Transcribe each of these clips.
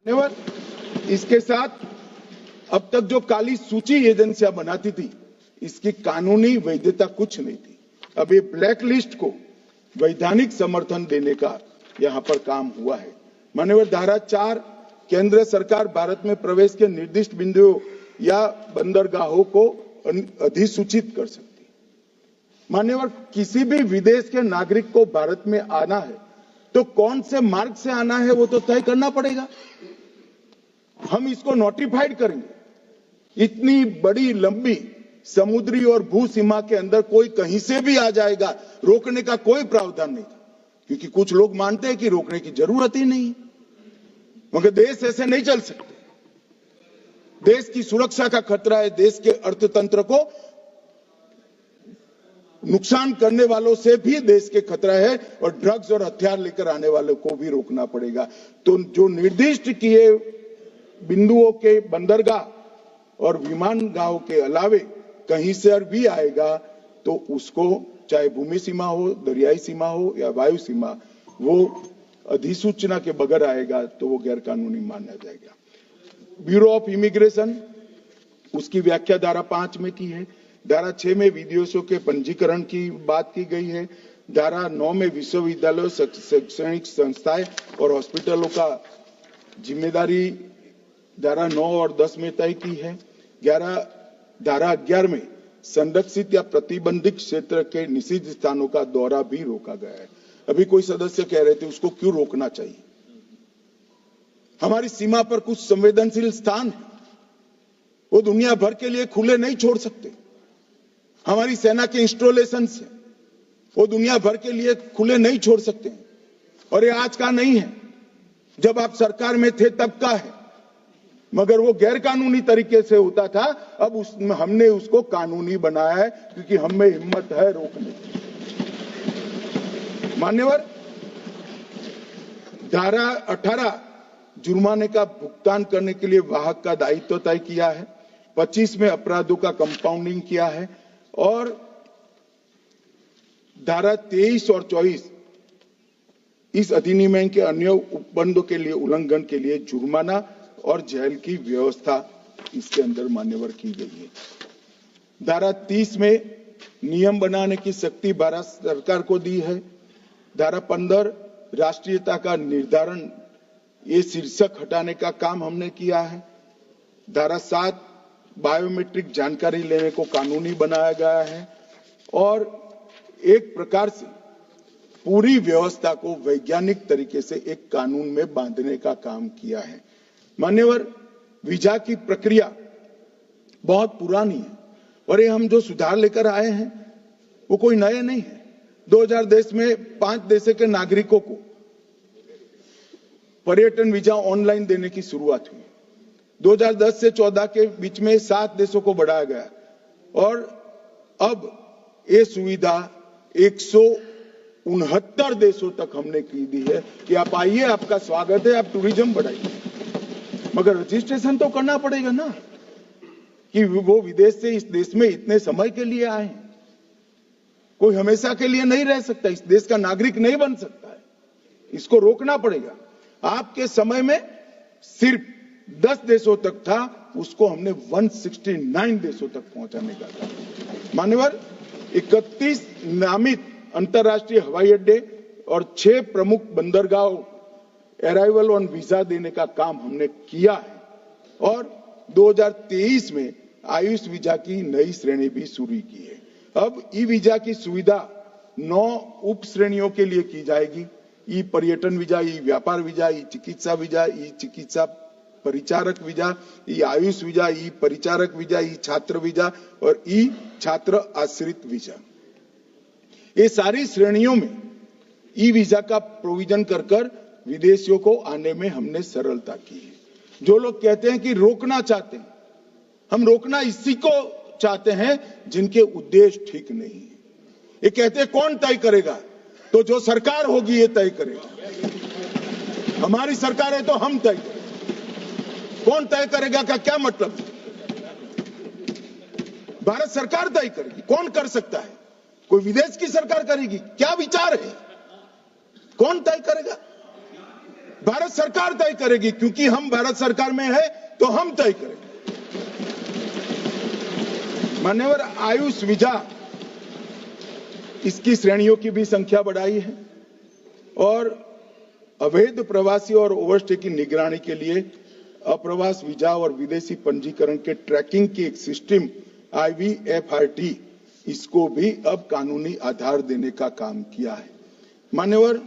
इसके साथ अब तक जो काली सूची एजेंसियां बनाती थी, इसकी कानूनी वैधता कुछ नहीं थी। अब ये ब्लैक लिस्ट को वैधानिक समर्थन देने का यहां पर काम हुआ है। माननीय धारा 4, केंद्र सरकार भारत में प्रवेश के निर्दिष्ट बिंदुओं या बंदरगाहों को अधिसूचित कर सकती है। मान्यवर, किसी भी विदेश के नागरिक को भारत में आना है तो कौन से मार्ग से आना है वो तो तय करना पड़ेगा। हम इसको नोटिफाइड करेंगे। इतनी बड़ी लंबी समुद्री और भू सीमा के अंदर कोई कहीं से भी आ जाएगा, रोकने का कोई प्रावधान नहीं था, क्योंकि कुछ लोग मानते हैं कि रोकने की जरूरत ही नहीं, मगर देश ऐसे नहीं चल सकते। देश की सुरक्षा का खतरा है, देश के अर्थतंत्र को नुकसान करने वालों से भी देश के खतरा है, और ड्रग्स और हथियार लेकर आने वालों को भी रोकना पड़ेगा। तो जो निर्दिष्ट किए बिंदुओं के बंदरगाह और विमानगाहों के अलावे कहीं से भी आएगा तो उसको, चाहे भूमि सीमा हो, दरियाई सीमा हो या वायु सीमा, वो अधिसूचना के बगैर आएगा तो वो गैर कानूनी माना जाएगा। ब्यूरो ऑफ इमिग्रेशन, उसकी व्याख्या धारा 5 में की है। धारा 6 में विदेशियों के पंजीकरण की बात की गई है। धारा 9 में विश्वविद्यालयों, शैक्षणिक संस्थाएं और हॉस्पिटलों का जिम्मेदारी धारा 9 और 10 में तय की है। धारा 11 में संरक्षित या प्रतिबंधित क्षेत्र के निषिद्ध स्थानों का दौरा भी रोका गया है। अभी कोई सदस्य कह रहे थे उसको क्यों रोकना चाहिए। हमारी सीमा पर कुछ संवेदनशील स्थान है, वो दुनिया भर के लिए खुले नहीं छोड़ सकते। हमारी सेना के इंस्टॉलेशन है, वो दुनिया भर के लिए खुले नहीं छोड़ सकते। और ये आज का नहीं है, जब आप सरकार में थे तब का है, मगर वो गैर कानूनी तरीके से होता था। अब हमने उसको कानूनी बनाया है, क्योंकि हम में हिम्मत है रोकने की। मान्यवर, धारा 18 जुर्माने का भुगतान करने के लिए वाहक का दायित्व तय किया है। 25 में अपराधों का कंपाउंडिंग किया है, और धारा 23 और 24 इस अधिनियम के अन्य उपबंधों के लिए उल्लंघन के लिए जुर्माना और जेल की व्यवस्था इसके अंदर मान्यवर की गई है। धारा 30 में नियम बनाने की शक्ति भारत सरकार को दी है। धारा 15 राष्ट्रीयता का निर्धारण, ये शीर्षक हटाने का काम हमने किया है। धारा 7 बायोमेट्रिक जानकारी लेने को कानूनी बनाया गया है, और एक प्रकार से पूरी व्यवस्था को वैज्ञानिक तरीके से एक कानून में बांधने का काम किया है। मान्यवर, वीजा की प्रक्रिया बहुत पुरानी है, और ये हम जो सुधार लेकर आए हैं वो कोई नए नहीं है। 2010 में 5 देशों के नागरिकों को पर्यटन वीजा ऑनलाइन देने की शुरुआत हुई। 2010 से 14 के बीच में 7 देशों को बढ़ाया गया, और अब ये सुविधा 169 देशों तक हमने की दी है कि आप आइए, आपका स्वागत है, आप टूरिज्म बढ़ाइए। मगर रजिस्ट्रेशन तो करना पड़ेगा ना, कि वो विदेश से इस देश में इतने समय के लिए आए। कोई हमेशा के लिए नहीं रह सकता, इस देश का नागरिक नहीं बन सकता है, इसको रोकना पड़ेगा। आपके समय में सिर्फ 10 देशों तक था, उसको हमने 169 देशों तक पहुंचाने का था। मान्यवर, 31 नामित अंतर्राष्ट्रीय हवाई अड्डे और 6 प्रमुख बंदरगाहों अराइवल ऑन वीजा देने का काम हमने किया है, और 2023 में आयुष वीजा की नई श्रेणी भी शुरू की है। अब ई वीजा की सुविधा 9 उप श्रेणियों के लिए की जाएगी। ई पर्यटन वीजा, ई व्यापार वीजा, ई चिकित्सा वीजा, ई चिकित्सा परिचारक वीजा, ई आयुष वीजा, ई परिचारक वीजा, ई छात्र वीजा और ई छात्र आश्रित वीजा। ये सारी श्रेणियों में ई वीजा का प्रोविजन कर विदेशियों को आने में हमने सरलता की है। जो लोग कहते हैं कि रोकना चाहते हैं, हम रोकना इसी को चाहते हैं जिनके उद्देश्य ठीक नहीं है। ये कहते हैं कौन तय करेगा, तो जो सरकार होगी ये तय करेगा। हमारी सरकार है तो हम तय करेंगे। कौन तय करेगा का क्या मतलब? भारत सरकार तय करेगी। कौन कर सकता है? कोई विदेश की सरकार करेगी? क्या विचार है? कौन तय करेगा? भारत सरकार तय करेगी, क्योंकि हम भारत सरकार में है तो हम तय करेंगे। मान्यवर, आयुष वीजा, इसकी श्रेणियों की भी संख्या बढ़ाई है और अवैध प्रवासी और ओवरस्टे की निगरानी के लिए अप्रवास वीजा और विदेशी पंजीकरण के ट्रैकिंग की एक सिस्टम IVFRT, इसको भी अब कानूनी आधार देने का काम किया है। मान्यवर,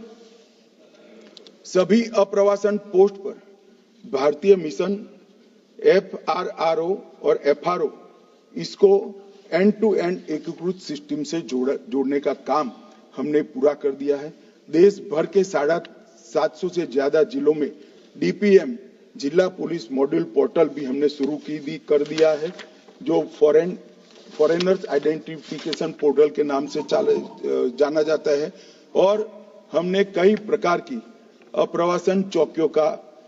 सभी अप्रवासन पोस्ट पर भारतीय मिशन FRRO और FRO, इसको एंड टू एंड एकीकृत सिस्टम से जोड़ने का काम हमने पूरा कर दिया है। देश भर के 750 से ज्यादा जिलों में DPM, जिला पुलिस मॉड्यूल पोर्टल भी हमने शुरू कर दिया है, जो फॉरेनर्स आइडेंटिफिकेशन पोर्टल के नाम से जाना जाता है। और हमने कई प्रकार की अप्रवासन चौकियों का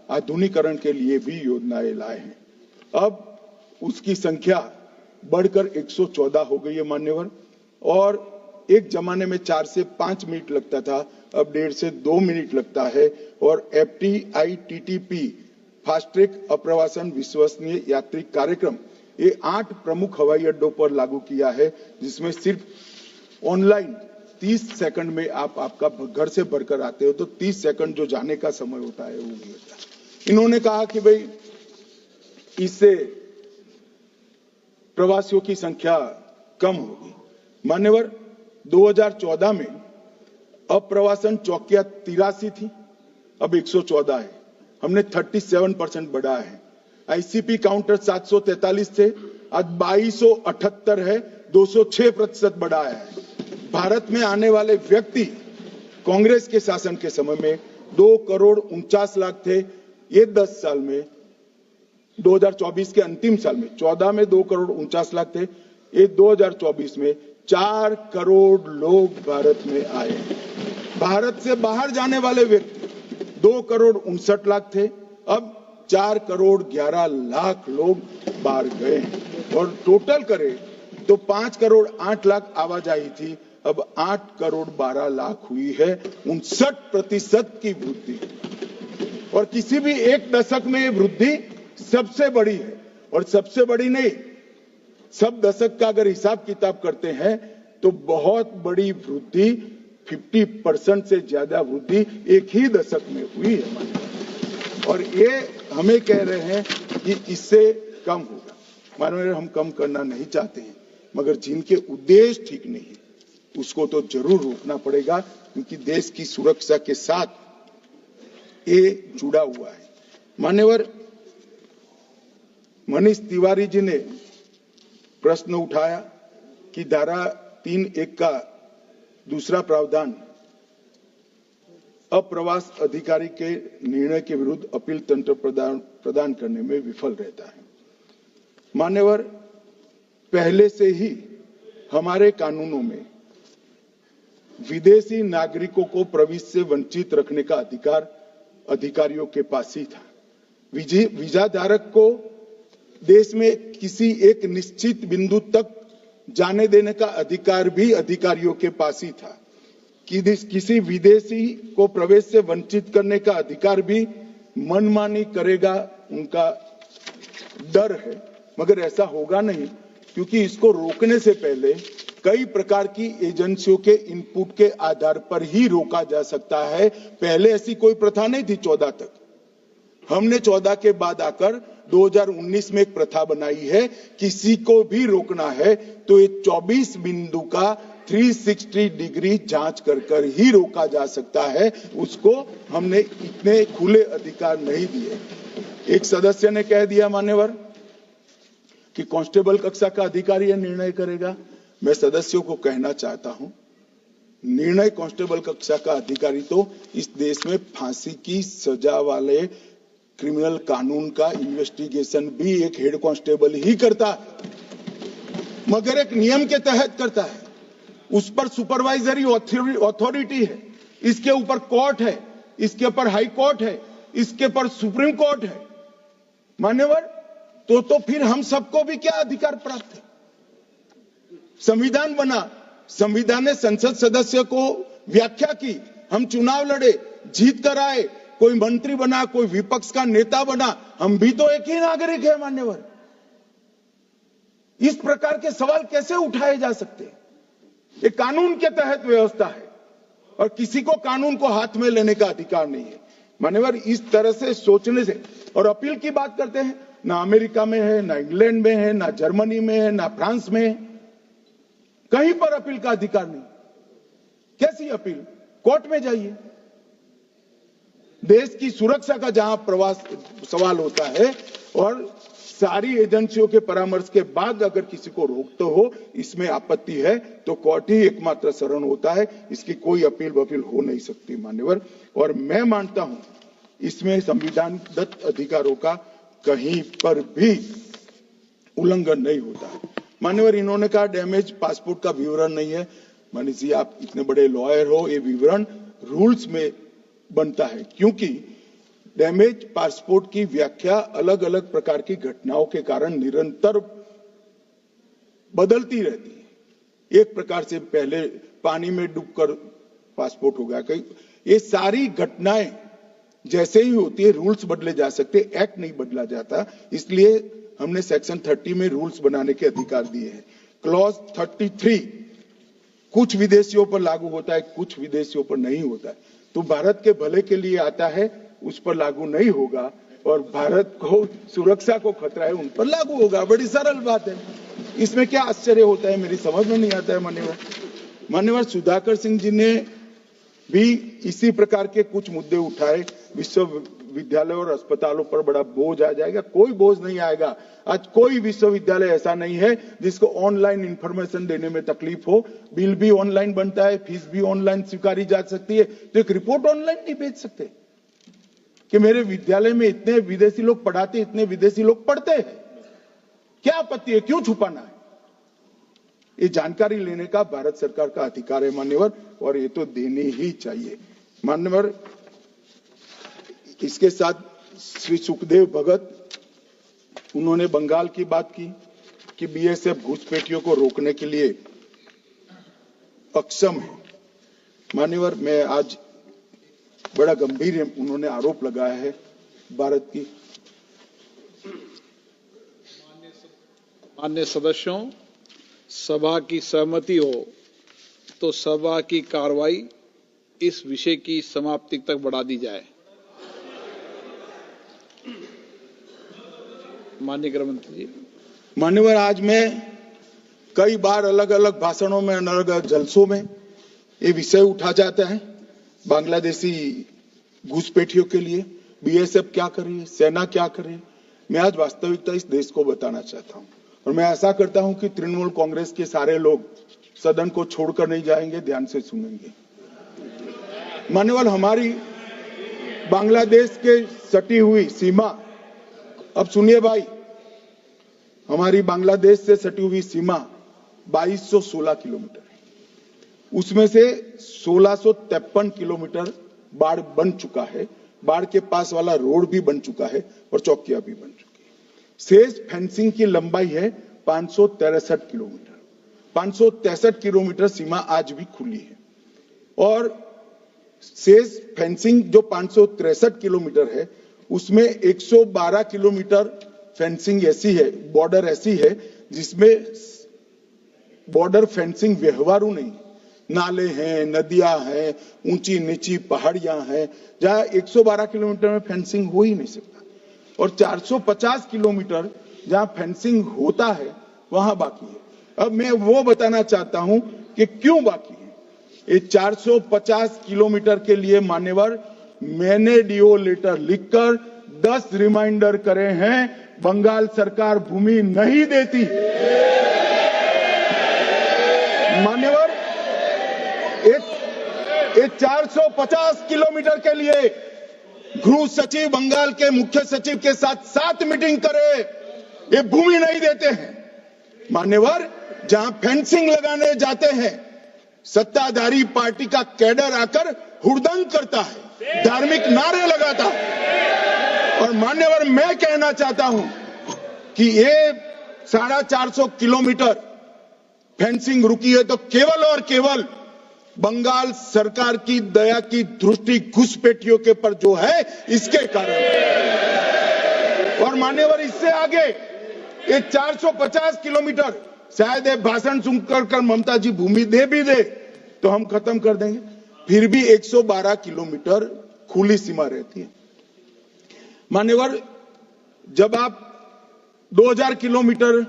आधुनिकीकरण के लिए भी योजनाएं लाए हैं। अब उसकी संख्या बढ़कर 114 हो गई है मान्यवर, और एक जमाने में 4 से 5 मिनट लगता था, अब 1.5 से 2 मिनट लगता है। और FTITTP फास्ट ट्रैक अप्रवासन विश्वसनीय यात्री कार्यक्रम, ये 8 प्रमुख हवाई अड्डों पर लागू किया है, जिसमें सिर्फ ऑनलाइन 30 सेकंड में आपका घर से भरकर आते हो तो 30 सेकंड जो जाने का समय होता है वो भी होता है। इन्होंने कहा कि भाई इससे प्रवासियों की संख्या कम होगी। मान्यवर, 2014 में अप्रवासन चौकियां 83 थी, अब 114 है। हमने 37% बढ़ा है। ICP काउंटर 743 थे, आज 2278 है, 206% बढ़ा है। भारत में आने वाले व्यक्ति कांग्रेस के शासन के समय में 2,49,00,000 थे। ये 10 साल में 2024 के अंतिम साल में 14 में 2,49,00,000 थे, ये 2024 में 4 करोड़ लोग भारत में आए हैं। भारत से बाहर जाने वाले व्यक्ति 2,59,00,000 थे, अब 4,11,00,000 लोग बाहर गए हैं। और टोटल करें तो 5,08,00,000 आवाजाही थी, अब 8,12,00,000 हुई है, 59% की वृद्धि। और किसी भी एक दशक में ये वृद्धि सबसे बड़ी है। और सबसे बड़ी नहीं, सब दशक का अगर हिसाब किताब करते हैं तो बहुत बड़ी वृद्धि, 50% से ज्यादा वृद्धि एक ही दशक में हुई है। और ये हमें कह रहे हैं कि इससे कम होगा। माननीय, हम कम करना नहीं चाहते हैं, मगर जिनके उद्देश्य ठीक नहीं है उसको तो जरूर रोकना पड़ेगा, क्योंकि देश की सुरक्षा के साथ ये जुड़ा हुआ है। मान्यवर, मनीष तिवारी जी ने प्रश्न उठाया कि धारा 3(1) का दूसरा प्रावधान अप्रवास अधिकारी के निर्णय के विरुद्ध अपील तंत्र प्रदान करने में विफल रहता है। मान्यवर, पहले से ही हमारे कानूनों में विदेशी नागरिकों को प्रवेश से वंचित रखने का अधिकार अधिकारियों के पास ही था। वीजा धारक को देश में किसी एक निश्चित बिंदु तक जाने देने का अधिकार भी अधिकारियों के पास ही था। किसी विदेशी को प्रवेश से वंचित करने का अधिकार भी मनमानी करेगा उनका डर है, मगर ऐसा होगा नहीं, क्योंकि इसको रोकने से पहले कई प्रकार की एजेंसियों के इनपुट के आधार पर ही रोका जा सकता है। पहले ऐसी कोई प्रथा नहीं थी 14 तक। हमने 14 के बाद आकर 2019 में एक प्रथा बनाई है। किसी को भी रोकना है तो ये 24 बिंदु का 360 डिग्री जांच कर ही रोका जा सकता है। उसको हमने इतने खुले अधिकार नहीं दिए। एक सदस्य ने कह दिया मान्यवर कि कांस्टेबल कक्षा का अधिकारी यह निर्णय करेगा। मैं सदस्यों को कहना चाहता हूं, निर्णय कांस्टेबल कक्षा का अधिकारी तो इस देश में फांसी की सजा वाले क्रिमिनल कानून का इन्वेस्टिगेशन भी एक हेड कांस्टेबल ही करता है, मगर एक नियम के तहत करता है। उस पर सुपरवाइजरी अथॉरिटी है, इसके ऊपर कोर्ट है, इसके ऊपर हाई कोर्ट है, इसके ऊपर सुप्रीम कोर्ट है। मान्यवर, तो फिर हम सबको भी क्या अधिकार प्राप्त है? संविधान बना, संविधान ने संसद सदस्य को व्याख्या की, हम चुनाव लड़े, जीत कर आए, कोई मंत्री बना, कोई विपक्ष का नेता बना, हम भी तो एक ही नागरिक है मान्यवर। इस प्रकार के सवाल कैसे उठाए जा सकते हैं? ये कानून के तहत व्यवस्था है और किसी को कानून को हाथ में लेने का अधिकार नहीं है मान्यवर। इस तरह से सोचने से, और अपील की बात करते हैं, ना अमेरिका में है, ना इंग्लैंड में है, ना जर्मनी में है, ना फ्रांस में है, कहीं पर अपील का अधिकार नहीं। कैसी अपील? कोर्ट में जाइए। देश की सुरक्षा का जहां प्रवास सवाल होता है और सारी एजेंसियों के परामर्श के बाद अगर किसी को रोकते हो, इसमें आपत्ति है, तो कोर्ट ही एकमात्र शरण होता है। इसकी कोई अपील वपील हो नहीं सकती मान्यवर। और मैं मानता हूं इसमें संविधान दत्त अधिकारों का कहीं पर भी उल्लंघन नहीं होता है मान्यवर। इन्होंने कहा डैमेज पासपोर्ट का विवरण नहीं है। मनीष जी, आप इतने बड़े लॉयर हो, ये विवरण रूल्स में बनता है, क्योंकि डैमेज पासपोर्ट की व्याख्या अलग अलग प्रकार की घटनाओं के कारण निरंतर बदलती रहती है। एक प्रकार से पहले पानी में डूबकर पासपोर्ट हो गया, कहीं ये सारी घटनाएं जैसे ही होती है, रूल्स बदले जा सकते, एक्ट नहीं बदला जाता। इसलिए हमने सेक्शन 30 में रूल्स बनाने के अधिकार दिए हैं। क्लॉज 33 कुछ विदेशियों पर लागू होता है, कुछ विदेशियों पर नहीं होता है। तो भारत के भले के लिए आता है, उस पर लागू नहीं होगा, और भारत को सुरक्षा को खतरा है, उन पर लागू होगा। बड़ी सरल बात है, इसमें क्या आश्चर्य होता है? मेरी समझ में नहीं आता है मान्यवर। सुधाकर सिंह जी ने भी इसी प्रकार के कुछ मुद्दे उठाए। विश्वविद्यालय और अस्पतालों पर बड़ा बोझ आ जाएगा। कोई बोझ नहीं आएगा। आज कोई विश्वविद्यालय ऐसा नहीं है जिसको ऑनलाइन इंफॉर्मेशन देने में तकलीफ हो। बिल भी ऑनलाइन बनता है, फीस भी ऑनलाइन स्वीकारी जा सकती है, तो एक रिपोर्ट ऑनलाइन नहीं भेज सकते कि मेरे विद्यालय में इतने विदेशी लोग पढ़ाते, इतने विदेशी लोग पढ़ते हैं। क्या आपत्ति है? क्यों छुपाना है? ये जानकारी लेने का भारत सरकार का अधिकार है मान्यवर, और ये तो देनी ही चाहिए मान्यवर। इसके साथ श्री सुखदेव भगत, उन्होंने बंगाल की बात की कि बीएसएफ घुसपैठियों को रोकने के लिए अक्षम है मान्यवर। मैं आज बड़ा गंभीर उन्होंने आरोप लगाया है भारत की। माननीय सदस्यों, सभा की सहमति हो तो सभा की कार्रवाई इस विषय की समाप्ति तक बढ़ा दी जाए। माननीय गृह मंत्री जी। मान्यवर, आज मैं कई बार अलग अलग भाषणों में, अलग अलग जलसों में ये विषय उठा जाता है, बांग्लादेशी घुसपैठियों के लिए बीएसएफ क्या कर रही है, सेना क्या कर रही है। मैं आज वास्तविकता इस देश को बताना चाहता हूं, और मैं ऐसा करता हूं कि तृणमूल कांग्रेस के सारे लोग सदन को छोड़कर नहीं जाएंगे, ध्यान से सुनेंगे। मान्यवर, हमारी बांग्लादेश के सटी हुई सीमा, अब सुनिए भाई, हमारी बांग्लादेश से सटी हुई सीमा 2216 किलोमीटर है। उसमें से 1653 किलोमीटर बाढ़ बन चुका है, बाढ़ के पास वाला रोड भी बन चुका है और चौकियां भी बन चुकी है। शेष फेंसिंग की लंबाई है 563 किलोमीटर। 563 किलोमीटर सीमा आज भी खुली है, और शेष फेंसिंग जो 563 किलोमीटर है, उसमें 112 किलोमीटर फेंसिंग ऐसी है, बॉर्डर ऐसी है जिसमें बॉर्डर फेंसिंग व्यवहारू नहीं, नाले हैं, नदियां हैं, ऊंची नीची पहाड़ियां हैं, जहां 112 किलोमीटर में फेंसिंग हो ही नहीं सकता, और 450 किलोमीटर जहां फेंसिंग होता है वहां बाकी है। अब मैं वो बताना चाहता हूं कि क्यों बाकी है। ये 450 किलोमीटर के लिए मान्यवर, मैंने डीओ लेटर लिखकर 10 रिमाइंडर करे हैं, बंगाल सरकार भूमि नहीं देती। मान्यवर, ये 450 किलोमीटर के लिए गृह सचिव बंगाल के मुख्य सचिव के साथ 7 मीटिंग करे, ये भूमि नहीं देते हैं। मान्यवर, जहां फेंसिंग लगाने जाते हैं, सत्ताधारी पार्टी का कैडर आकर हुड़दंग करता है, धार्मिक नारे लगाता है। और मान्यवर, मैं कहना चाहता हूं कि ये 450 किलोमीटर फेंसिंग रुकी है तो केवल और केवल ये बंगाल सरकार की दया की दृष्टि घुसपैठियों के पर जो है इसके कारण। और मान्यवर इससे आगे ये 450 किलोमीटर शायद ये भाषण सुनकर ममता जी भूमि दे भी दे तो हम खत्म कर देंगे, फिर भी 112 किलोमीटर खुली सीमा रहती है। मान्यवर जब आप 2000 किलोमीटर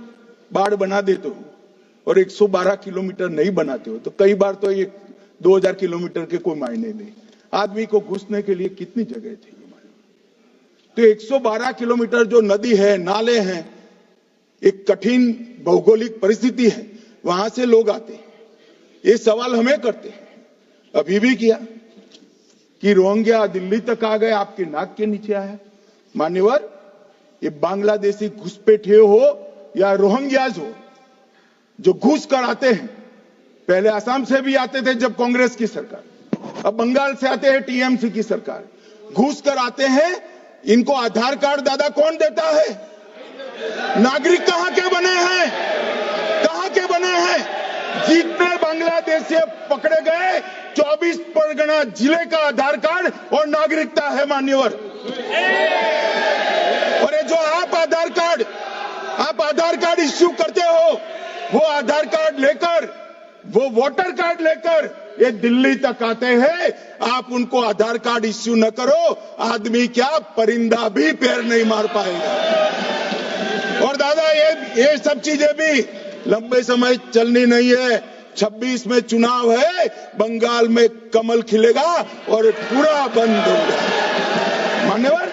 बाढ़ बना देते हो और 112 किलोमीटर नहीं बनाते हो तो कई बार तो ये 2000 किलोमीटर के कोई मायने नहीं। आदमी को घुसने के लिए कितनी जगह चाहिए? तो 112 किलोमीटर जो नदी है, नाले हैं, एक कठिन भौगोलिक परिस्थिति है, वहां से लोग आते हैं। ये सवाल हमें करते हैं, अभी भी किया कि रोहिंग्या दिल्ली तक आ गए, आपके नाक के नीचे आया। मान्यवर ये बांग्लादेशी घुसपैठिए हो या रोहिंग्याज हो जो घुस कर आते हैं, पहले असम से भी आते थे जब कांग्रेस की सरकार, अब बंगाल से आते हैं टीएमसी की सरकार, घुस कर आते हैं। इनको आधार कार्ड दादा कौन देता है? नागरिक कहां के बने हैं? कहां के बने हैं? जितने बांग्लादेशी पकड़े गए 24 परगना जिले का आधार कार्ड और नागरिकता है मान्यवर। और ये जो आप आधार कार्ड इश्यू करते हो, वो आधार कार्ड लेकर, वो वोटर कार्ड लेकर ये दिल्ली तक आते हैं। आप उनको आधार कार्ड इश्यू न करो, आदमी क्या परिंदा भी पैर नहीं मार पाएगा। और दादा ये सब चीजें भी लंबे समय चलनी नहीं है। 26 में चुनाव है, बंगाल में कमल खिलेगा और पूरा बंद होगा। मान्यवर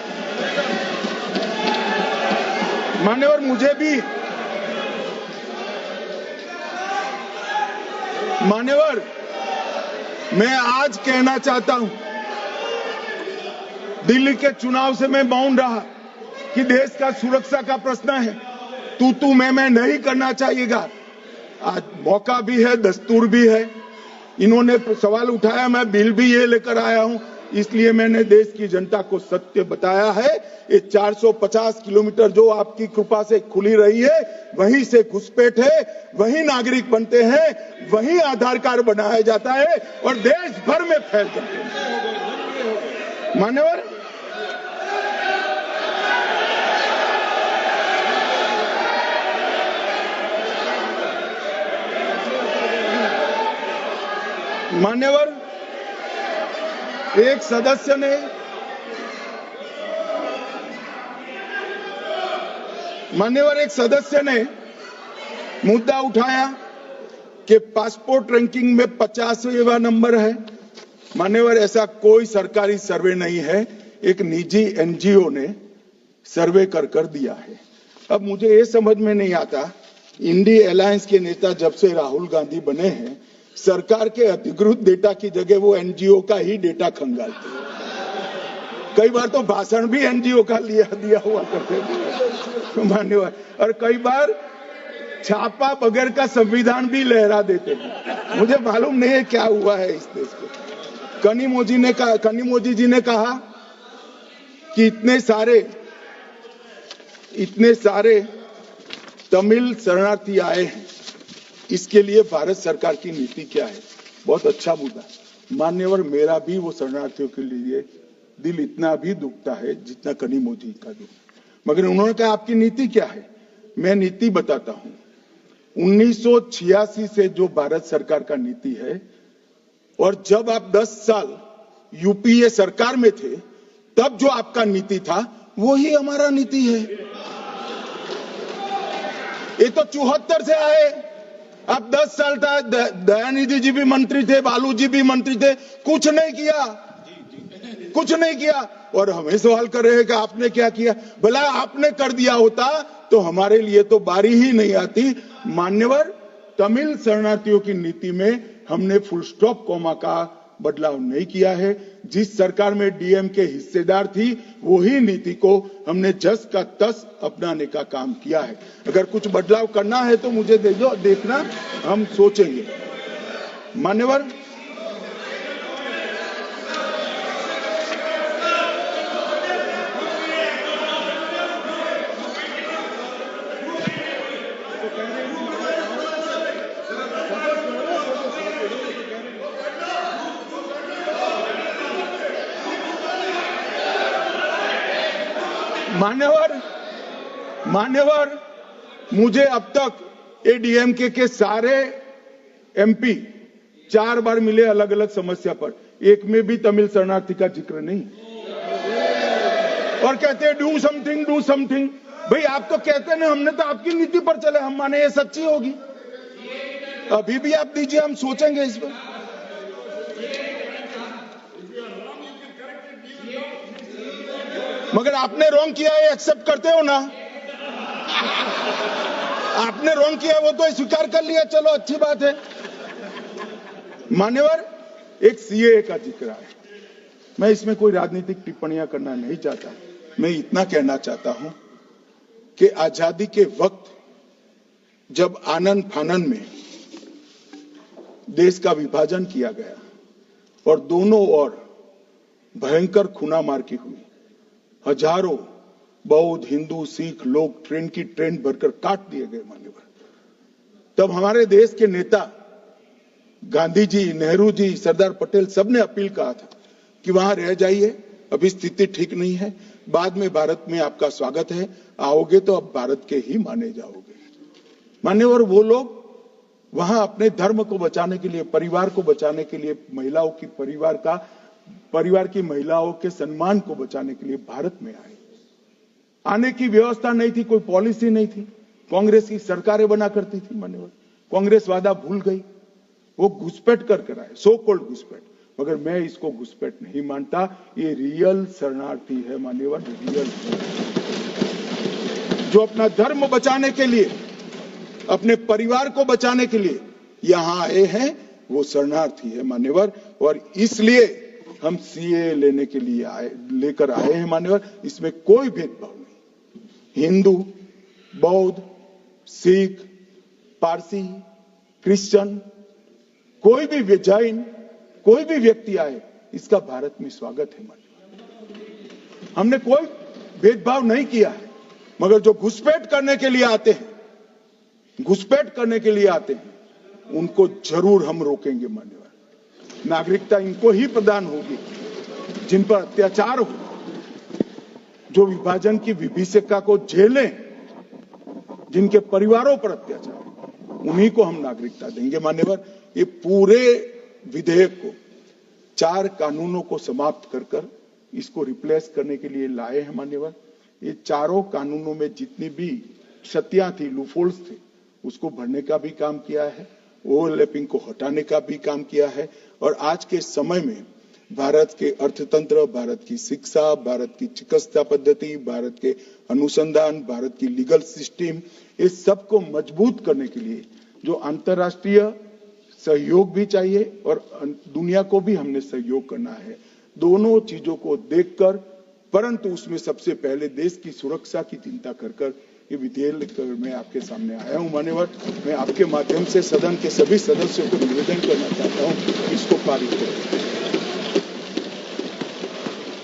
मुझे भी मैं आज कहना चाहता हूं, दिल्ली के चुनाव से मैं मौन रहा कि देश का सुरक्षा का प्रश्न है, तू मैं नहीं करना चाहिएगा। आज मौका भी है, दस्तूर भी है। इन्होंने सवाल उठाया, मैं बिल भी ये लेकर आया हूं, इसलिए मैंने देश की जनता को सत्य बताया है। ये 450 किलोमीटर जो आपकी कृपा से खुली रही है, वहीं से घुसपैठ है, वहीं नागरिक बनते हैं, वहीं आधार कार्ड बनाया जाता है और देश भर में फैल जाते हैं। मान्यवर एक सदस्य ने मुद्दा उठाया कि पासपोर्ट रैंकिंग में 50वां नंबर है। मान्यवर ऐसा कोई सरकारी सर्वे नहीं है, एक निजी एनजीओ ने सर्वे कर दिया है। अब मुझे ये समझ में नहीं आता, इंडी अलायंस के नेता जब से राहुल गांधी बने हैं, सरकार के अधिकृत डेटा की जगह वो एनजीओ का ही डेटा खंगालते हैं। कई बार तो भाषण भी एनजीओ का दिया हुआ करते थे मान्यवर, और कई बार छापा बगैर का संविधान भी लहरा देते हैं। मुझे मालूम नहीं है क्या हुआ है इस देश को। कनिमोजी जी ने कहा कि इतने सारे तमिल शरणार्थी आए हैं, इसके लिए भारत सरकार की नीति क्या है? बहुत अच्छा मुद्दा। मान्यवर मेरा भी वो शरणार्थियों के लिए दिल इतना भी दुखता है जितना कनिमोजी का दुख, मगर उन्होंने कहा आपकी नीति क्या है? मैं नीति बताता हूं। 1986 से जो भारत सरकार का नीति है, और जब आप 10 साल यूपीए सरकार में थे तब जो आपका नीति था वही हमारा नीति है। ये तो 74 से आए, अब 10 साल था, दयानिधि जी भी मंत्री थे, बालू जी भी मंत्री थे, कुछ नहीं किया। और हमें सवाल कर रहे हैं कि आपने क्या किया? भला आपने कर दिया होता तो हमारे लिए तो बारी ही नहीं आती। मान्यवर तमिल शरणार्थियों की नीति में हमने फुल स्टॉप कॉमा का बदलाव नहीं किया है। जिस सरकार में डीएम के हिस्सेदार थी वही नीति को हमने जस का तस अपनाने का काम किया है। अगर कुछ बदलाव करना है तो मुझे दे दो, देखना हम सोचेंगे। मान्यवर मान्यवर, मुझे अब तक एडीएमके के सारे एमपी 4 बार मिले अलग अलग समस्या पर, एक में भी तमिल शरणार्थी का जिक्र नहीं। और कहते हैं डू समथिंग। भाई आप तो कहते हैं, हमने तो आपकी नीति पर चले, हम माने ये सच्ची होगी। अभी भी आप दीजिए, हम सोचेंगे इस पर। मगर आपने रॉन्ग किया है, एक्सेप्ट करते हो ना? आपने रॉन्ग किया वो तो स्वीकार कर लिया, चलो अच्छी बात है। मान्यवर, एक सीएए का जिक्र है। मैं इसमें कोई राजनीतिक टिप्पणियां करना नहीं चाहता। मैं इतना कहना चाहता हूं कि आजादी के वक्त जब आनन फानन में देश का विभाजन किया गया और दोनों ओर भयंकर खूनामार हुई, हजारों बौद्ध, हिंदू, सिख लोग ट्रेन की ट्रेन भरकर काट दिए गए मान्यवर, तब हमारे देश के नेता गांधी जी, नेहरू जी, सरदार पटेल सबने अपील कहा था कि वहां रह जाइए, अभी स्थिति ठीक नहीं है, बाद में भारत में आपका स्वागत है, आओगे तो अब भारत के ही माने जाओगे। मान्यवर, वो लोग वहां अपने धर्म को बचाने के लिए, परिवार को बचाने के लिए, महिलाओं की परिवार की महिलाओं के सम्मान को बचाने के लिए भारत में आए। आने की व्यवस्था नहीं थी, कोई पॉलिसी नहीं थी, कांग्रेस की सरकारें बना करती थी। मान्यवर, कांग्रेस वादा भूल गई, वो घुसपैठ कर आए, सो कॉल्ड घुसपैठ। मगर मैं इसको घुसपैठ नहीं मानता, ये रियल शरणार्थी है मान्यवर, रियल, जो अपना धर्म बचाने के लिए, अपने परिवार को बचाने के लिए यहां आए हैं, वो शरणार्थी है मान्यवर। और इसलिए हम सीए लेने के लिए लेकर आए हैं मान्यवर। इसमें कोई भेदभाव नहीं, हिंदू, बौद्ध, सिख, पारसी, क्रिश्चियन, कोई भी जैन, कोई भी व्यक्ति आए, इसका भारत में स्वागत है मान्यवर। हमने कोई भेदभाव नहीं किया है। मगर जो घुसपैठ करने के लिए आते हैं, उनको जरूर हम रोकेंगे मान्यवर। नागरिकता इनको ही प्रदान होगी जिन पर अत्याचार हो, जो विभाजन की विभीषिका को झेलें, जिनके परिवारों पर अत्याचार, उन्हीं को हम नागरिकता देंगे मान्यवर। ये पूरे विधेयक को 4 कानूनों को समाप्त कर इसको रिप्लेस करने के लिए लाए हैं मान्यवर। ये चारों कानूनों में जितनी भी क्षतियां थी, लूफोल्स थे, उसको भरने का भी काम किया है, ओवरलैपिंग को हटाने का भी काम किया है। और आज के समय में भारत के अर्थतंत्र, भारत की शिक्षा, भारत की चिकित्सा पद्धति, भारत के अनुसंधान, भारत की लीगल सिस्टम, इस सब को मजबूत करने के लिए जो अंतर्राष्ट्रीय सहयोग भी चाहिए और दुनिया को भी हमने सहयोग करना है। दोनों चीजों को देखकर, परंतु उसमें सबसे पहले देश की सुरक्षा की चिंता कर ये विधेयक लेकर मैं आपके सामने आया हूं मान्यवर। मैं आपके माध्यम से सदन के सभी सदस्यों को निवेदन करना चाहता हूं, इसको पारित करें।